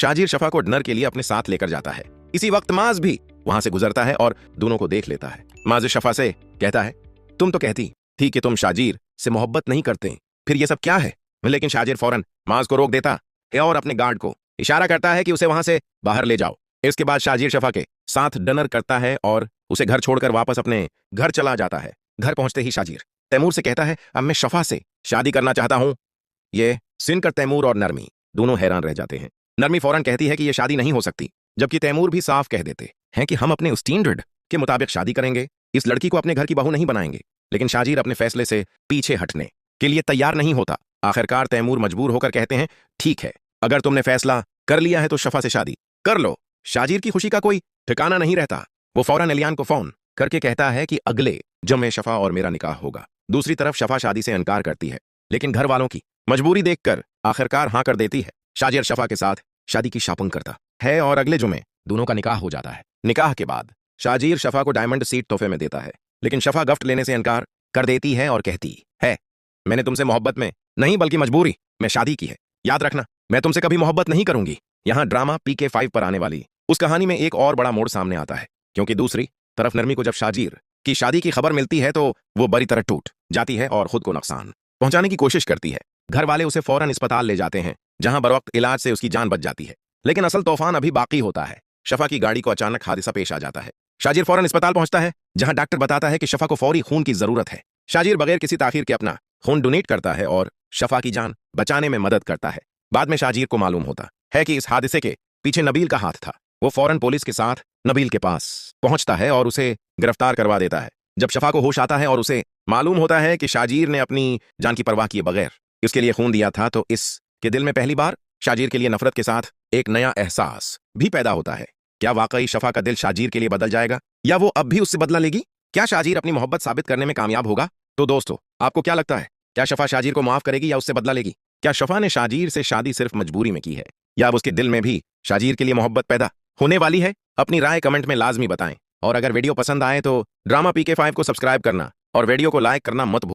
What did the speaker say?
शाजीर शफा को डिनर के लिए अपने साथ लेकर जाता है। इसी वक्त माज भी वहां से गुजरता है और दोनों को देख लेता है। माज शफा से कहता है, तुम तो कहती थी कि तुम शाजीर से मोहब्बत नहीं करते, फिर ये सब क्या है? लेकिन शाजीर फौरन माज को रोक देता है और अपने गार्ड को इशारा करता है कि उसे वहां से बाहर ले जाओ। इसके बाद शाजीर शफा के साथ डिनर करता है और उसे घर छोड़कर वापस अपने घर चला जाता है। घर पहुंचते ही शाजीर तैमूर से कहता है, अब मैं शफा से शादी करना चाहता हूं। ये सुनकर तैमूर और नरमी दोनों हैरान रह जाते हैं। नरमी फौरन कहती है कि यह शादी नहीं हो सकती, जबकि तैमूर भी साफ कह देते हैं कि हम अपने स्टैंडर्ड के मुताबिक शादी करेंगे, इस लड़की को अपने घर की बहू नहीं बनाएंगे। लेकिन शाजीर अपने फैसले से पीछे हटने के लिए तैयार नहीं होता। आखिरकार तैमूर मजबूर होकर कहते हैं, ठीक है, अगर तुमने फैसला कर लिया है तो शफा से शादी कर लो। शाजीर की खुशी का कोई ठिकाना नहीं रहता। वो फौरन एलियान को फोन करके कहता है कि अगले जुम्मे शफा और मेरा निकाह होगा। दूसरी तरफ शफा शादी से इनकार करती है, लेकिन घर वालों की मजबूरी देखकर आखिरकार हाँ कर देती है। शाजीर शफा के साथ शादी की शॉपिंग करता है और अगले जुम्मे दोनों का निकाह हो जाता है। निकाह के बाद शाजीर शफा को डायमंड सीट तोहफे में देता है, लेकिन शफा गिफ्ट लेने से इनकार कर देती है और कहती है, मैंने तुमसे मोहब्बत में नहीं बल्कि मजबूरी में शादी की है। याद रखना, मैं तुमसे कभी मोहब्बत नहीं करूंगी। यहाँ ड्रामा PK5 पर आने वाली उस कहानी में एक और बड़ा मोड़ सामने आता है, क्योंकि दूसरी तरफ नरमी को जब शाजीर की शादी की खबर मिलती है तो वो बुरी तरह टूट जाती है और खुद को नुकसान पहुंचाने की कोशिश करती है। घर वाले उसे फौरन अस्पताल ले जाते हैं, जहां बरवक्त इलाज से उसकी जान बच जाती है। लेकिन असल तूफान अभी बाकी होता है। शफा की गाड़ी को अचानक हादसा पेश आ जाता है। शाजीर फौरन अस्पताल पहुंचता है, जहां डॉक्टर बताता है कि शफा को फौरी खून की जरूरत है। शाजीर बगैर किसी ताखीर के अपना खून डोनेट करता है और शफा की जान बचाने में मदद करता है। बाद में शाजीर को मालूम होता है कि इस हादसे के पीछे नबील का हाथ था। वो फौरन पुलिस के साथ नबील के पास पहुंचता है और उसे गिरफ्तार करवा देता है। जब शफा को होश आता है और उसे मालूम होता है कि शाजीर ने अपनी जान की परवाह किए बगैर इसके लिए खून दिया था, तो इसके दिल में पहली बार शाजीर के लिए नफरत के साथ एक नया एहसास भी पैदा होता है। क्या वाकई शफा का दिल शाजीर के लिए बदल जाएगा, या वो अब भी उससे बदला लेगी? क्या शाजीर अपनी मोहब्बत साबित करने में कामयाब होगा? तो दोस्तों, आपको क्या लगता है, क्या शफा शाजीर को माफ करेगी या उससे बदला लेगी? क्या शफा ने शाजीर से शादी सिर्फ मजबूरी में की है, या अब उसके दिल में भी शाजीर के लिए मोहब्बत पैदा होने वाली है? अपनी राय कमेंट में लाजमी बताएं, और अगर वीडियो पसंद आए तो ड्रामा PK5 को सब्सक्राइब करना और वीडियो को लाइक करना मत भूलें।